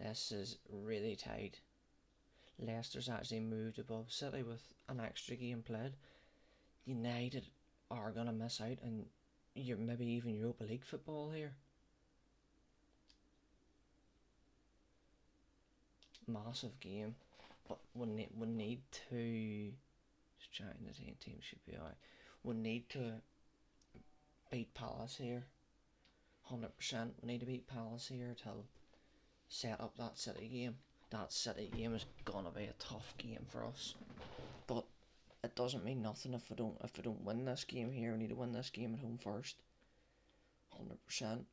This is really tight. Leicester's actually moved above City with an extra game played. United are going to miss out on maybe even Europa League football here. Massive game, but we need to. Just trying the team should be alright. We need to beat Palace here. 100%. We need to beat Palace here to set up that City game. That City game is gonna be a tough game for us, but it doesn't mean nothing if we don't win this game here. We need to win this game at home first. 100%.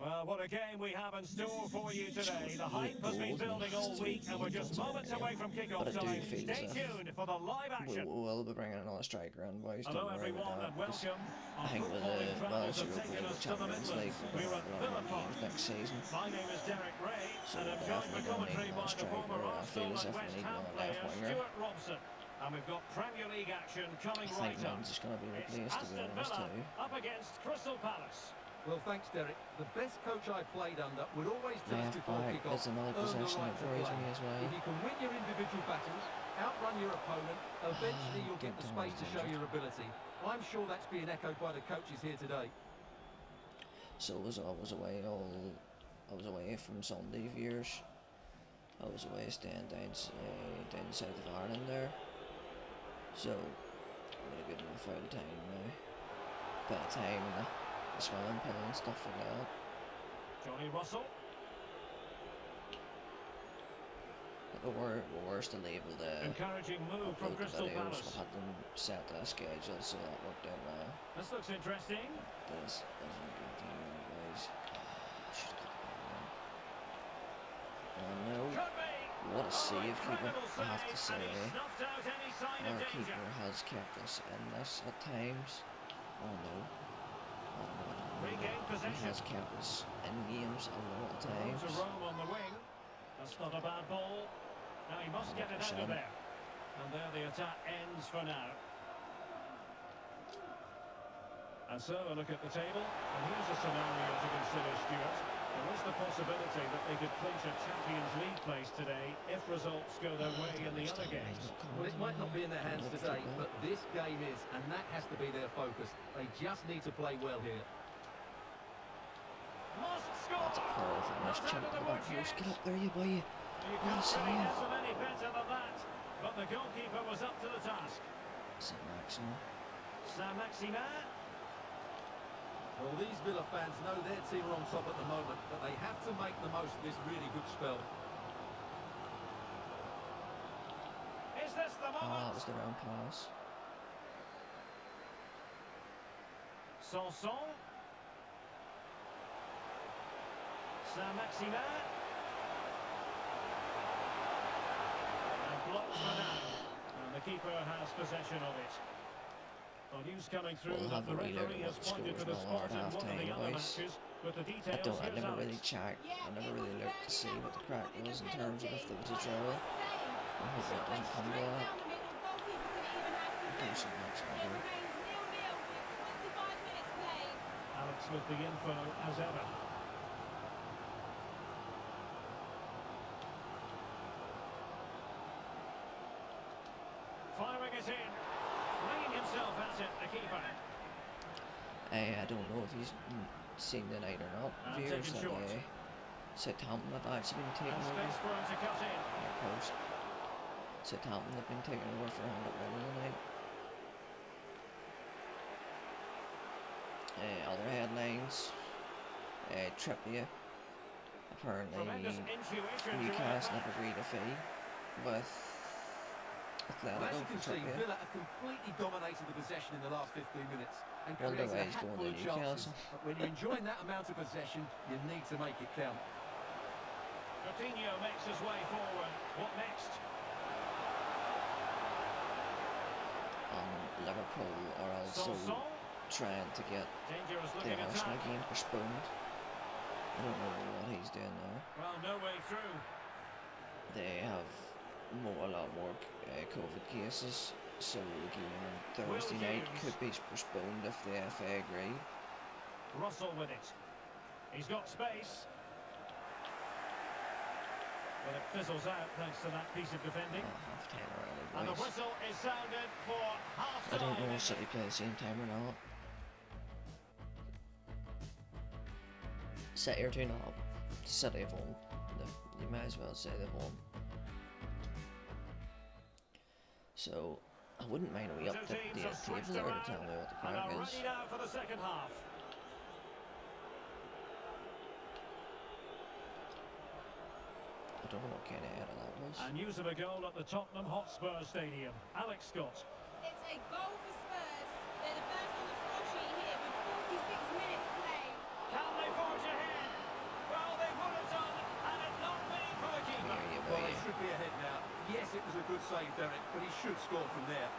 Well, what a game we have in store for you today. The hype has been building all week, and we're just moments away from kick-off time. Stay tuned for the live action. We will be bringing another striker in, boys. Hello everyone and welcome. I think with the Europa League, Champions League, we're going to have games next season. My name is Derek Ray, so and I'm joined for commentary by the former Arsenal and West Ham player Stuart Robson. And we've got Premier League action coming right up. It's going to be replaced, to be Aston honest, Villa too. up against Crystal Palace. Well, thanks, Derek. The best coach I played under would always tell us before kick-off, There's another possession that worries me as well. If you can win your individual battles, outrun your opponent, eventually you'll get the space to show your ability. I'm sure that's being echoed by the coaches here today. So I was away from Sunday years. I was away staying down south of Ireland there. So I'm gonna give them a full time now. Bit of time in the swimming pool and stuff like that. Johnny Russell. But we're still able to encouraging move from Crystal Palace. We had them set the schedule, so that worked out well. This looks interesting. This isn't a good thing, guys. Should have got the ball. Oh no. What a save keeper, I have to say. Our keeper has kept us in this at times. Oh no. He has kept us in games a lot of times. Rome on the wing. That's not a bad ball. Now he must get it out of there. And there the attack ends for now. And so a look at the table. And here's a scenario to consider, Stuart. There is the possibility that they could clinch a Champions League place today if results go their way in the other games. Well, it might not be in their hands today, but this game is, and that has to be their focus. They just need to play well here. Must score! That's a perfect nice chip to the back post. Get up there, you boy. You can't really get them any better than that. But the goalkeeper was up to the task. Saint-Maximin. Saint-Maximin. Well, these Villa fans know their team are on top at the moment, but they have to make the most of this really good spell. Is this the moment? Oh, that was the wrong pass. Sanson. Saint-Maximin. And blocked for now. And the keeper has possession of it. Well, news coming through that the referee has pointed to the spot in one of the other matches, but the details I never really checked. I never really looked to see what the crack was in terms of if there was a draw. I hope it doesn't come to that. Alex with the info as ever. Firing it in. Flinging himself at it, the keeper. I don't know if he's seen the night or not. Viewers that Southampton have actually been taken over. Space for him to cut in. Post. Southampton have been taken over for 100 million tonight. Other headlines. Trippier. Apparently Newcastle have agreed a fee with Well, as you can see, Villa have completely dominated the possession in the last 15 minutes and created a handful of chances. But when you're enjoying that amount of possession, you need to make it count. Coutinho makes his way forward. What next? Liverpool are also trying to get the Arsenal game postponed. I don't know what he's doing there. Well, no way through. They have a lot more COVID cases, so the game on Thursday night could be postponed if the FA agree. Russell with it. He's got space. But it fizzles out thanks to that piece of defending. Half-time early, And the boys. whistle is sounded for half-time. I don't know if City play the same time or not. City are 2-0 up. City have won. You might as well say they've won. So, I wouldn't mind a wee up the table there to tell me what the crack is. Ready now for the second half. I don't know what kind of error that was. And news of a goal at the Tottenham Hotspur Stadium. Alex Scott. It's a goal for Spurs. They're the first on the score sheet here with 46 minutes played. Can they forge ahead? Well, they would have done, and it not been for the keeper. Well, they should be ahead now. Yes, it was a good save, Derek, but he should score from there.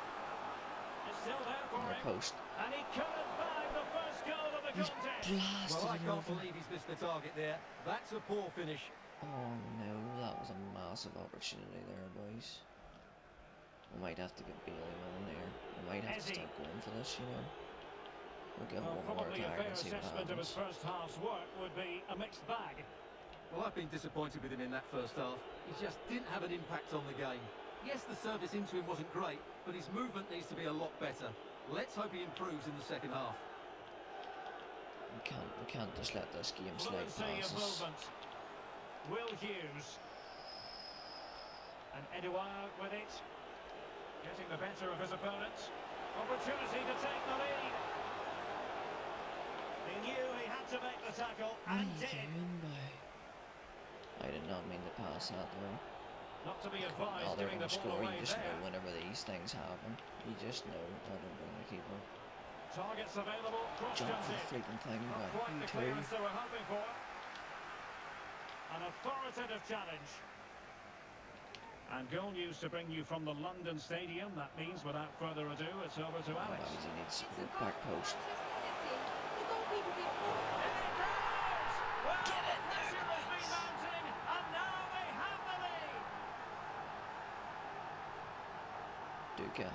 It's still there for him. Post. And he couldn't bag the first goal of the He's contest. blasted Well, I it can't over. believe he's missed the target there. That's a poor finish. Oh no, that was a massive opportunity there, boys. We might have to get Bailey on there. We might have to start going for this, you know. We'll get Well, one more probably a attack fair and see what assessment of his happens. first half's work would be a mixed bag. Well, I've been disappointed with him in that first half. He just didn't have an impact on the game. Yes, the service into him wasn't great, but his movement needs to be a lot better. Let's hope he improves in the second half. We can't just let this game slide Fluency past of us. movement. Will Hughes. And Edouard with it. Getting the better of his opponent. Opportunity to take the lead. He knew he had to make the tackle What are and you did. doing, boy? I did not mean to pass that though. Not to be Oh, advised they're giving going the to ball score. away You just there. know whenever these things happen. You just know. I don't blame the keeper. Targets available. Cross Jump comes for the in. fleeting thing, Not but quite you the too. clearance they were hoping for. An authoritative challenge. And goal news to bring you from the London Stadium. That means, without further ado, it's over to Alex. Otherwise, he needs It's a the goal back for post. Manchester City. The goalkeeper did all. And it goes! Well, Get in there, pressure has been boys. mounting, and now they have the lead. Duca.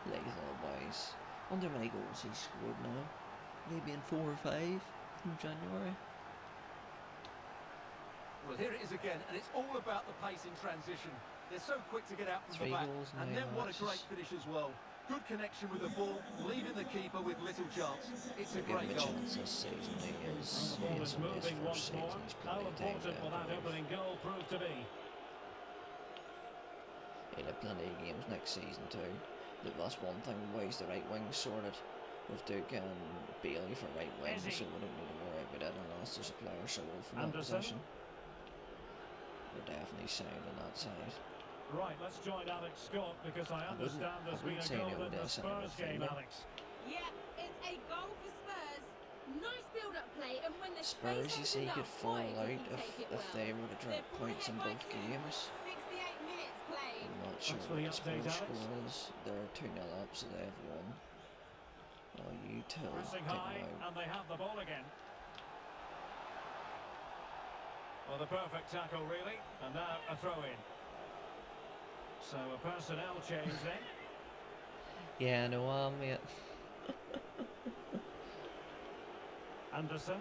Lethal, boys. Wonder how many goals he's scored now. Maybe in 4 or 5 in January. Well, here it is again, and it's all about the pace in transition. They're so quick to get out from 3 the back, goals in and 9 then what a matches. great finish as well. Good connection with the ball, leaving the keeper with little chance. It's a Give him great a goal. chance this season. He And is the ball is only his moving first once more. season. He's How plenty of time to important will that improve. opening goal prove to be? He'll have plenty of games next season too. But that's one thing, boys, the right wing sorted. With Duke and Bailey for right wing, Ezzy. so we don't need to worry about it unless there's a player sold from that Anderson. position. We're definitely sound on that side. Right, let's join Alex Scott because I understand there's been wouldn't a say goal no in to the a centre Spurs game, midfielder. Alex. Yeah, it's a goal for Spurs. Nice build-up play, and when the Spurs, you see, could fall out if they were to drop They're pulled points in ahead by both 2 games. with 68 minutes played. I'm not sure Thanks for what the the update, Spurs Alex. score is. They're 2-0 up, so they've won. Oh, you two. Pressing Take high, them out. and they have the ball again. Well, the perfect tackle, really. And now a throw-in. So a personnel change then. Yeah, no, mate. Anderson.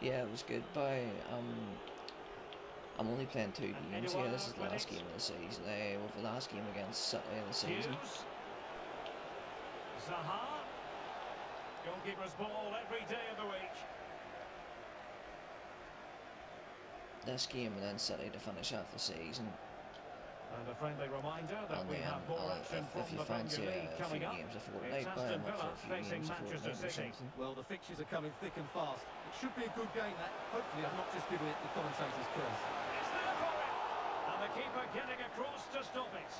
Yeah, it was good. I'm only playing 2 games here. This is the last game of the season. With the last game against City of the season. Hughes. Zaha. Goalkeeper's ball every day of the week. This game and then City to finish off the season. And a friendly reminder that And we then have more action if from you the fancy Premier League a few coming up. games a It's fortnight, buy Aston them up Villa for a few facing games a Manchester fortnight or City. something. Well, the fixtures are coming thick and fast. It should be a good game, that. Hopefully, I've not just given it the commentator's curse. It's there for him. And the keeper getting across to stop it.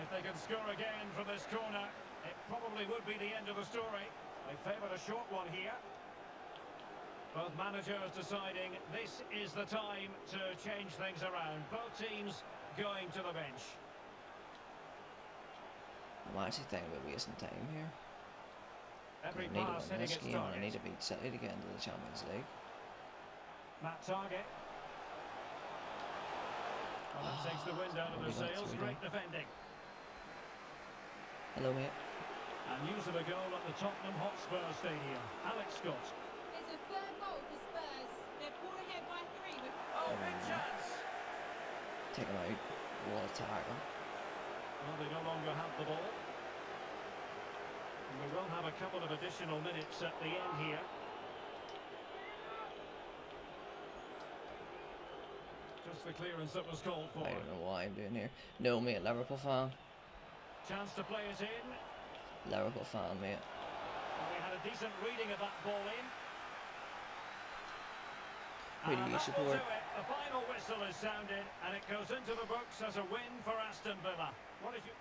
If they can score again from this corner, it probably would be the end of the story. They favoured a short one here. Both managers deciding this is the time to change things around. Both teams going to the bench. I'm actually thinking about wasting time here. Every I need to pass win hitting this its game and I need target. to beat City to get into the Champions League. Matt Target. Well, that takes the wind out of Well, the we got sails. through Great defending. Hello, mate. And news of a goal at the Tottenham Hotspur Stadium. Alex Scott. It's a third goal for Spurs. They're pulled ahead by 3 with... Oh, big Take him out. What a tackle. Well, they no longer have the ball. And we will have a couple of additional minutes at the end here. Just the clearance that was called for. I don't know what I'm doing here. No, mate, Liverpool fan. Chance to play it in. Liverpool fan, mate. Well, we had a decent reading of that ball in. Who do you support? The final whistle is sounded, and it goes into the books as a win for Aston Villa. What did you...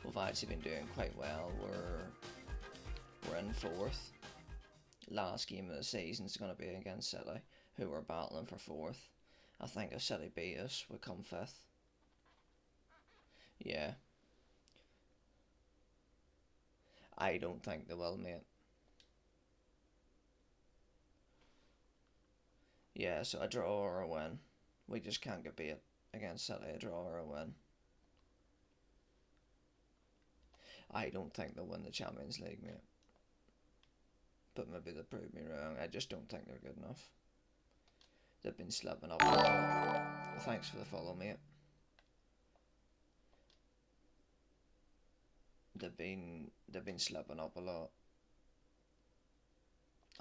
We've actually been doing quite well. We're in 4th. Last game of the season is going to be against City, who are battling for 4th. I think if City beat us, we come 5th. Yeah. I don't think they will, mate. Yeah, so a draw or a win. We just can't get beat against City, a draw or a win. I don't think they'll win the Champions League, mate. But maybe they'll prove me wrong. I just don't think they're good enough. They've been slipping up a lot. Well, thanks for the follow, mate. They've been slipping up a lot.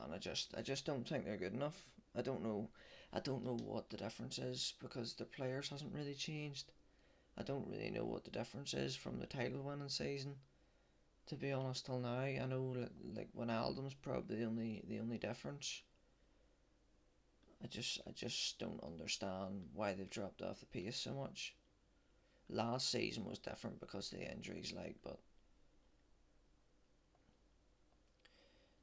And I just don't think they're good enough. I don't know what the difference is, because the players hasn't really changed. I don't really know what the difference is from the title winning season, to be honest, till now. I know like Wijnaldum's probably the only difference. I just don't understand why they've dropped off the pace so much. Last season was different because of the injuries, like, but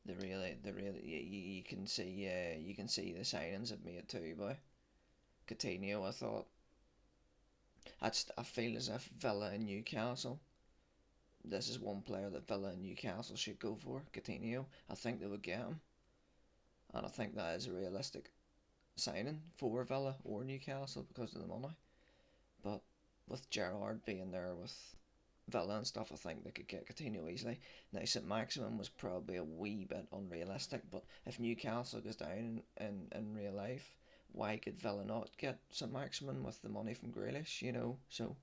they really you can see the signings have made too, boy. Coutinho, I thought. I feel as if Villa and Newcastle, this is one player that Villa and Newcastle should go for, Coutinho. I think they would get him, and I think that is a realistic signing for Villa or Newcastle because of the money. But with Gerrard being there with Villa and stuff, I think they could get Coutinho easily. Now, St. Maximin was probably a wee bit unrealistic, but if Newcastle goes down in real life, why could Villa not get St. Maximin with the money from Grealish, you know? So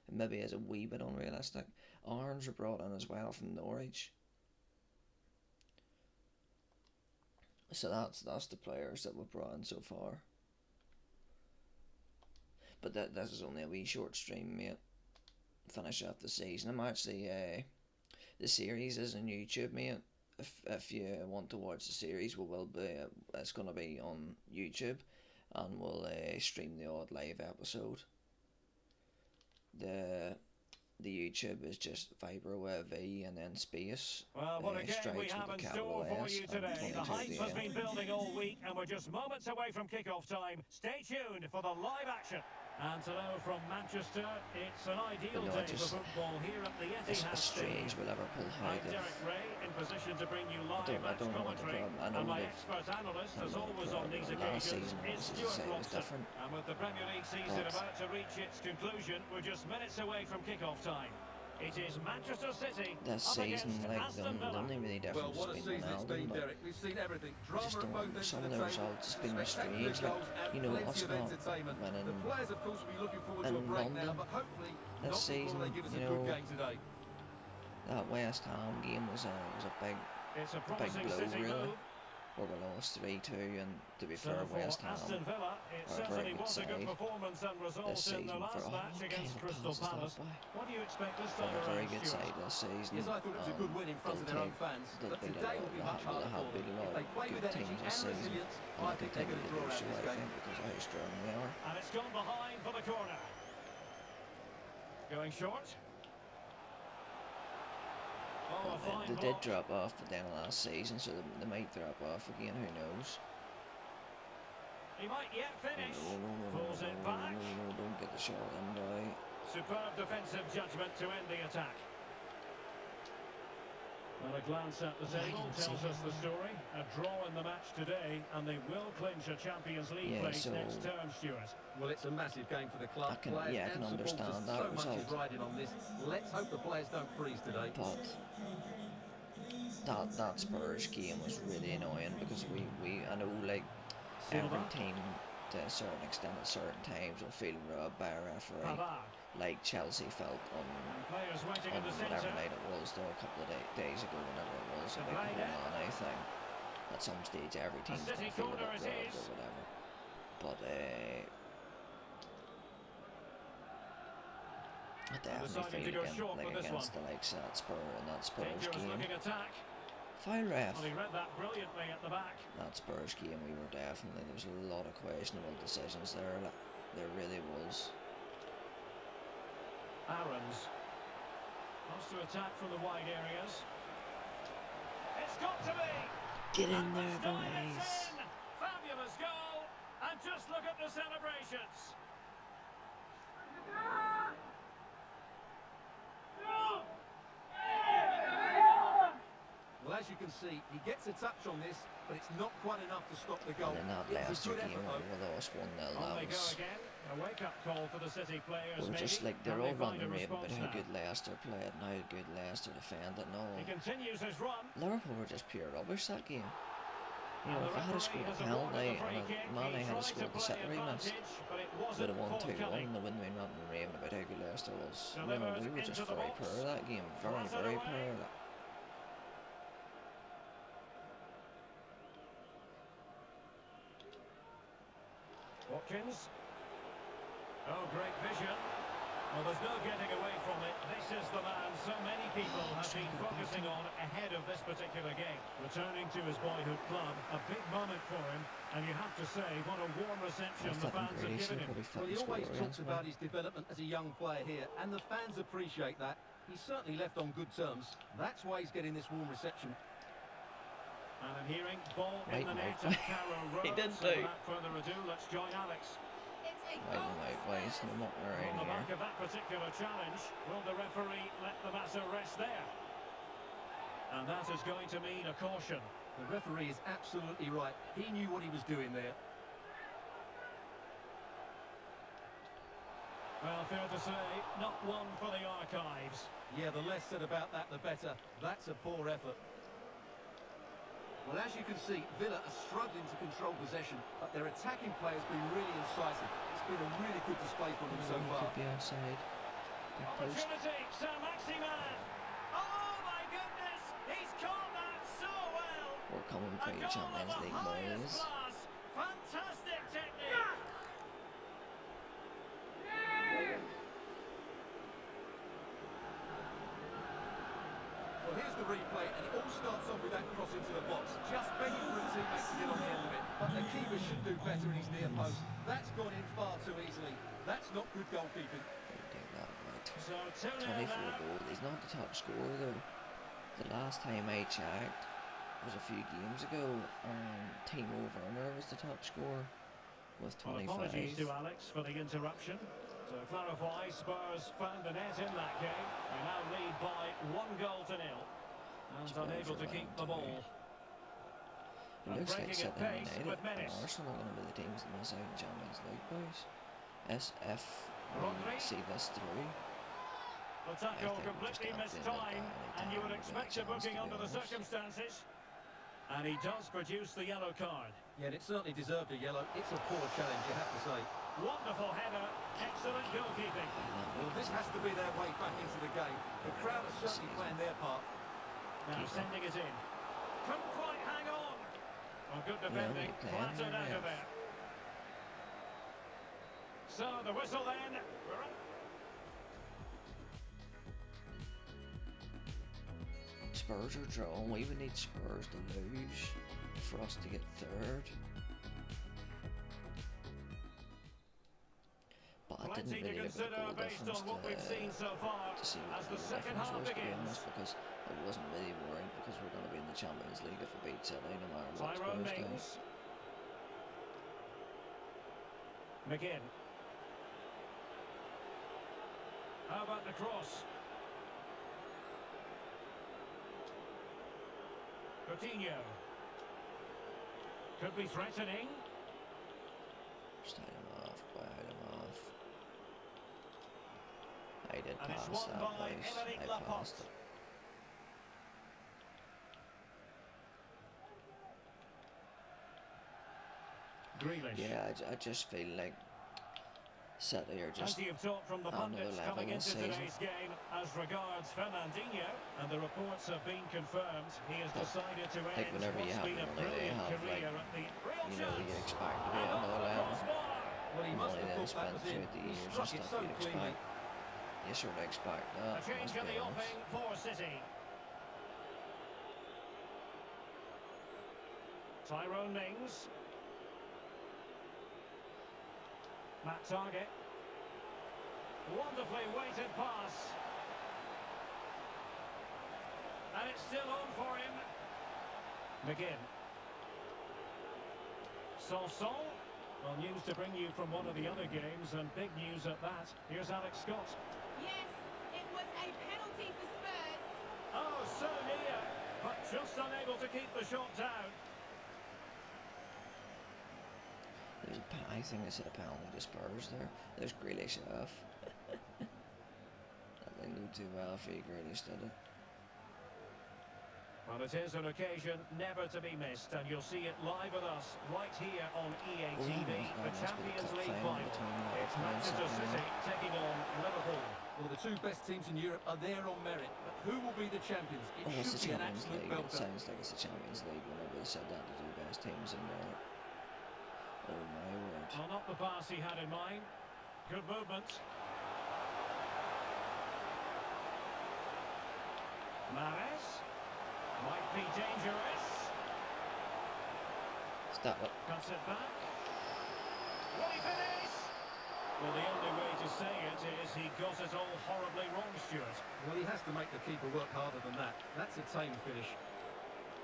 it maybe is a wee bit unrealistic. Arns were brought in as well from Norwich. So that's the players that we've brought in so far. But this is only a wee short stream, mate. Finish off the season. I'm actually the series is on YouTube, mate. If you want to watch the series, it's gonna be on YouTube, and we'll stream the odd live episode. The YouTube is just Viberware V and then space. Well, what a game we have in store for you today. The hype has been building all week, and we're just moments away from kick-off time. Stay tuned for the live action. And to know from Manchester, it's an ideal day for football here at the Etihad Stadium. Strange with Liverpool how Derek Ray in position to bring you live match commentary. And my expert analyst, as always on these occasions, is Stuart Robson. And with the Premier League season about to reach its conclusion, we're just minutes away from kick-off time. It is Manchester City this season, like the only really difference has been Wijnaldum, but We've seen everything. I just don't know, some of the results have been strange. Like, you know, us not winning in London this season, you know, that West Ham game was a big blow, really. Where we lost 3-2, and to be fair, West Ham are a very good side this season for What do you expect this time a very good side this season. Yes, I thought it was a good win in front of their own fans, but today will be much harder for them. If they play with energy and resilience, I think they're going to draw out this game. Because of how strong they are. And it's gone behind for the corner. Going short. They did drop off at the end of last season, so they might drop off again, who knows. He might yet finish. Pulls it back. No, don't get the shot in, boy. Superb defensive judgment to end the attack. Well, a glance at the table tells us the story. A draw in the match today, and they will clinch a Champions League place next term, Stuart. Well, it's a massive game for the club. I can understand that result. So much is riding on this. Let's hope the players don't freeze today. But that Spurs game was really annoying because I know, like, every team to a certain extent at certain times will feel robbed by a referee, Pavard. like Chelsea felt on Players waiting in the whatever centre. night it was there a couple of days ago, whenever it was, about the whole Mane thing. At some stage, every team's going to feel a bit robbed or whatever. But I definitely feel against the likes of that Spurs game. Foul ref. Well, he read that brilliantly at the back. That Spurs game, there was a lot of questionable decisions there. There really was. Aarons wants to attack from the wide areas. It's got to be. Get in there, boys. Fabulous goal, and just look at the celebrations. Well, as you can see, he gets a touch on this, but it's not quite enough to stop the goal. And in that Leicester game, we lost 1-0. That was. A wake-up call for the City players. Well, just like they're all running raving about how good Leicester played and how good Leicester defended and all. He continues his run. Liverpool were just pure rubbish that game. You know, if I had scored a penalty and Mane had scored the City miss, would have won 2-1 and they wouldn't have been running raving about how good Leicester was. You know, we were just very poor that game. Very, very poor. Watkins. Oh, great vision. Well, there's no getting away from it. This is the man so many people have been focusing on ahead of this particular game. Returning to his boyhood club, a big moment for him, and you have to say, what a warm reception the fans have given him. Well, he always talks about his development as a young player here, and the fans appreciate that. He's certainly left on good terms. That's why he's getting this warm reception. And I'm hearing ball in the net at Gerrard Road. He did so do. without further ado, let's join Alex. On the back of that particular challenge, will the referee let the matter rest there? And that is going to mean a caution. The referee is absolutely right. He knew what he was doing there. Well, fair to say, not one for the archives. Yeah, the less said about that, the better. That's a poor effort. Well, as you can see, Villa are struggling to control possession, but their attacking play has been really incisive. It's been a really good display for them so far. Could be outside. Opportunity, Sir Maximan. Oh my goodness, he's caught that so well. We're coming for your Champions League, boys. Fantastic technique. Well, here's the replay, and it all starts off with that cross into the box. Just begging for a teammate to get on the end of it. But the keeper should do better in his near post. That's gone in far too easily. That's not good goalkeeping. So 24 goals. He's not the top scorer though. The last time I checked was a few games ago, and Timo Werner was the top scorer with 25. Well, apologies to Alex for the interruption. To clarify, Spurs found the net in that game. They now lead by 1-0 and unable to keep the ball. It looks like City United and Arsenal are going to be the teams that miss out in Champions League, boys. If we see this through, The tackle completely mistimed, and you would expect a booking under the circumstances. And he does produce the yellow card. Yeah, and it certainly deserved a yellow. It's a poor challenge, you have to say. Wonderful header, excellent goalkeeping. Well, this has to be their way back into the game. The crowd are certainly playing their part. Now sending it in. Couldn't quite hang on. Well, good defending, flattered out of there. So the whistle then. Spurs are drawn. We would need Spurs to lose for us to get third. But I didn't really look at the goal difference to see what the difference was, to be honest, because I wasn't really worried, because we're going to be in the Champions League if we beat City, no matter what Spurs do. McGinn. How about the cross? Coutinho. Could be threatening. Just hide him off, boy, hide him off. I did And it's pass won that, by boys. Emerick I Laporte. passed it. Grealish. Yeah, I just feel like City are just Plenty of talk from the on another pundits level coming this into season. today's game as regards Fernandinho, and the reports have been confirmed. He has But, decided to like, end whenever you what's have been a the money they brilliant have, like, career at the real you know, you chance. expect to be And at off another the level. crossbar. Well, he must Money have they thought that spent was in. through the He years and struck it stuff, so you'd cleanly. expect. You sort of expect that, A change let's in be the honest. offing for City. Tyrone Mings. Matt Target. Wonderfully weighted pass. And it's still on for him. McGinn. Sanson. Well, news to bring you from one of the other games, and big news at that. Here's Alex Scott. Yes, it was a penalty for Spurs. Oh, so near, but just unable to keep the shot down. I think it's a penalty to Spurs there. There's Grealish off. That they knew too well for Grealish, did it? Well, it is an occasion never to be missed, and you'll see it live with us right here on EA TV, the Champions League final. It's Manchester City taking on Liverpool. Well, the two best teams in Europe are there on merit, but who will be the champions? It Oh, it's should the be an Champions absolute League. It belter. sounds like it's the Champions League whenever they said that, the two best teams in Europe. Oh my word. Well, not the pass he had in mind. Good movement. Mahrez. Might be dangerous. Stop it. Cuts it back. Will he finish? Well, the only way to say it is he got it all horribly wrong, Stuart. Well, he has to make the keeper work harder than that. That's a tame finish.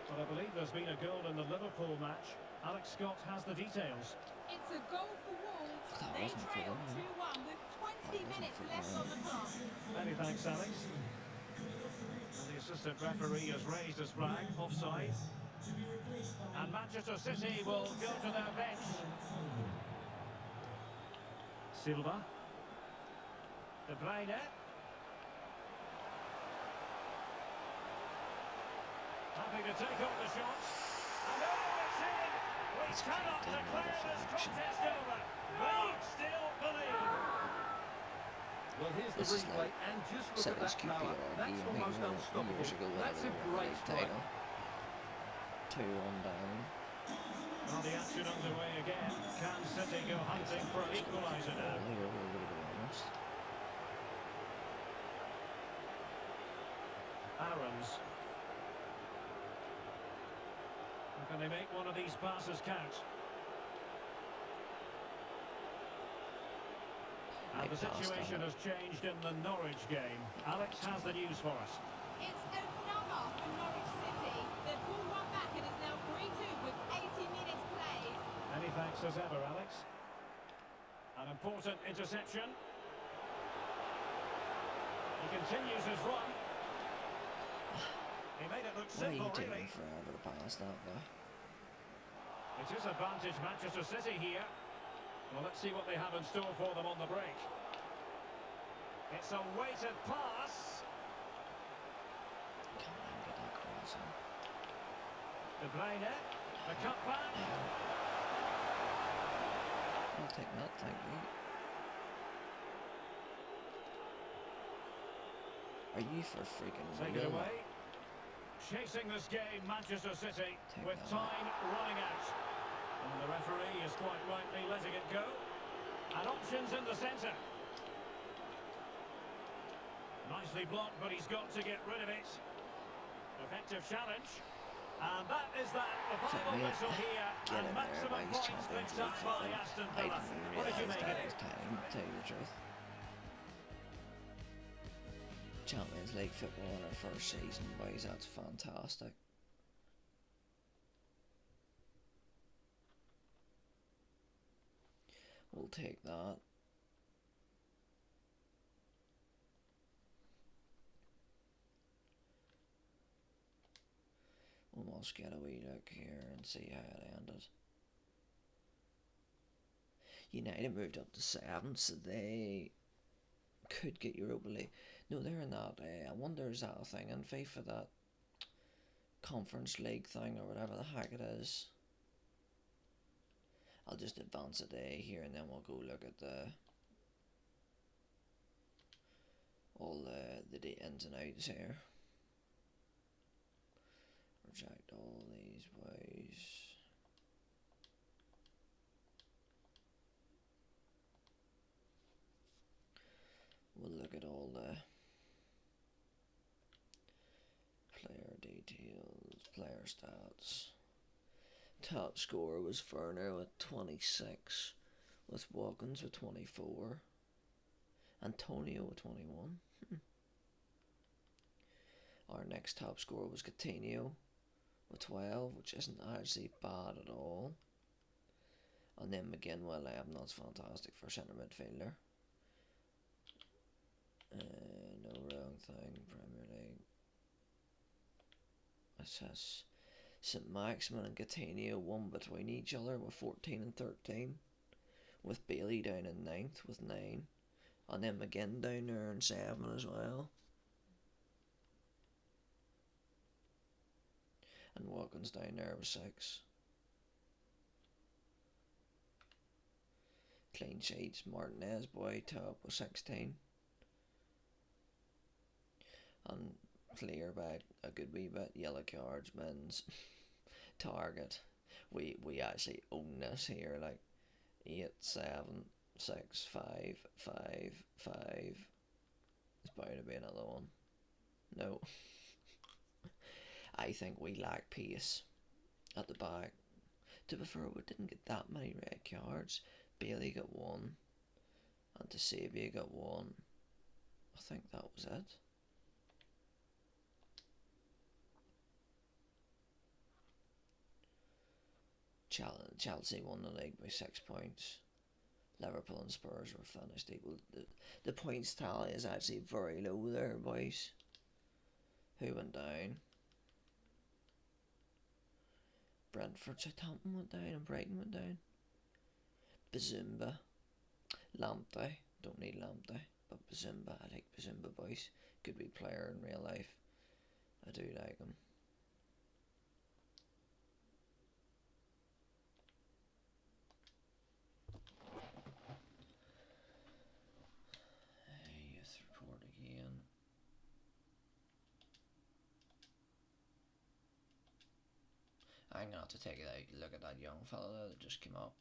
But I believe there's been a goal in the Liverpool match. Alex Scott has the details. It's a goal for Wolves. That They wasn't for trail them. 2-1 with 20 minutes left on the clock. Many thanks, Alex. And the assistant referee has raised his flag, offside. And Manchester City will go to their bench. Silva. De Bruyne. Happy to take up the shot. And oh, it's in! We cannot declare this contest over. We still believe. Well, here's the This is replay, like and just look at City's that power. QPR That's game almost unstoppable. years ago That's a whenever they won great the strike. title. 2-1 down. Well, the action underway again. Can City go hunting for an equaliser now? Here, we're going to be honest. Aarons. Can they make one of these passes count? And the situation has changed in the Norwich game. Alex has the news for us. It's another for Norwich City. They've pulled one back and it's now 3-2 with 80 minutes played. Many thanks as ever, Alex. An important interception. He continues his run. He made it look Why are you simple, taking really. forever to pass that way? It is advantage Manchester City here. Well, let's see what they have in store for them on the break. It's a weighted pass. Can't even get that cross in. De Bruyne, the cut back. I'll take that, thank you. Are you for freaking Take real? it away. Chasing this game, Manchester City, Take with that. time running out. And the referee is quite rightly letting it go. And options in the centre. Nicely blocked, but he's got to get rid of it. Effective challenge. And that is that. The final Mate, whistle here. get And in there, maximum by points Champions picked League up by football. Aston I Villa. didn't What did you realise make that of was it? time, to tell you the truth. Champions League football in our first season, boys, that's fantastic. We'll take that. Almost get a wee look here and see how it ended. United moved up to 7th, so they could get Europa League. No, they're in that. I wonder, is that a thing in FIFA, that Conference League thing or whatever the heck it is? I'll just advance a day here, and then we'll go look at all the ins and outs here. Reject all these ways. We'll look at all the player details, player stats. Top scorer was Werner with 26, with Watkins with 24, Antonio with 21. Our next top scorer was Coutinho with 12, which isn't actually bad at all. And then McGinn, well, that's fantastic for centre midfielder. No wrong thing, Premier League. Assess. St Maximin and Coutinho won between each other with 14 and 13, with Bailey down in 9th with 9, and then McGinn down there in 7 as well. And Watkins down there with 6. Clean sheets, Martinez boy top with 16. And clear by a good wee bit. Yellow cards, men's. Target. We actually own this here, like 8, 7, 6, 5, 5, 5. There's bound to be another one. No. I think we lack pace at the back. To be fair, we didn't get that many red cards. Bailey got 1, and Tasabia got 1. I think that was it. Chelsea won the league by 6 points. Liverpool and Spurs were finished equal. The points tally is actually very low there, boys. Who went down? Brentford, Southampton went down, and Brighton went down. Bazumba, Lamptey, don't need Lamptey, but Bazumba, I like Bazumba, boys. Good wee player in real life. I do like him. Youth report again. I'm gonna have to take it out. Look at that young fella there that just came up.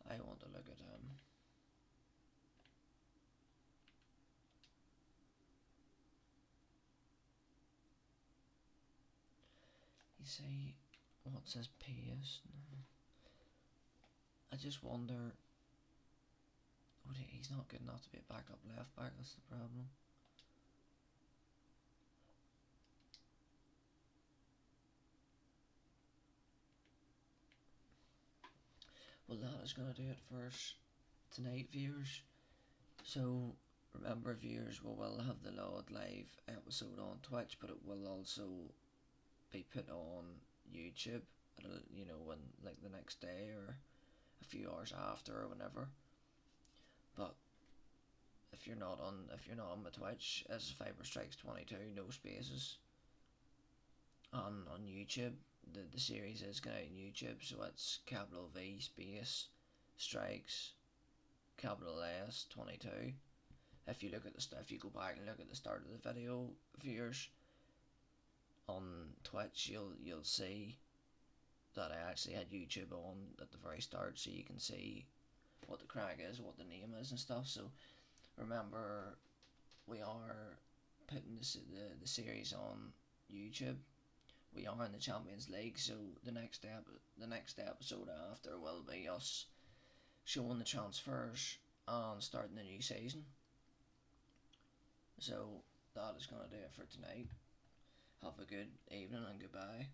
I want to look at him. You see, what's his pace? I just wonder. He's not good enough to be a backup left back. That's the problem. Well, that is going to do it for us tonight, viewers. So, remember, viewers, we will have the Lord live episode on Twitch, but it will also be put on YouTube, when, like, the next day or a few hours after or whenever. But if you're not on my Twitch, it's FiberStrikes22, no spaces. On YouTube, the series is going out on YouTube, so it's capital V space strikes capital S 22. If you look at if you go back and look at the start of the video, viewers, on Twitch, you'll see that I actually had YouTube on at the very start, so you can see what the crack is, what the name is and stuff. So remember, we are putting the series on YouTube. We are in the Champions League, so the next episode after will be us showing the transfers and starting the new season. So that is going to do it for tonight. Have a good evening and goodbye.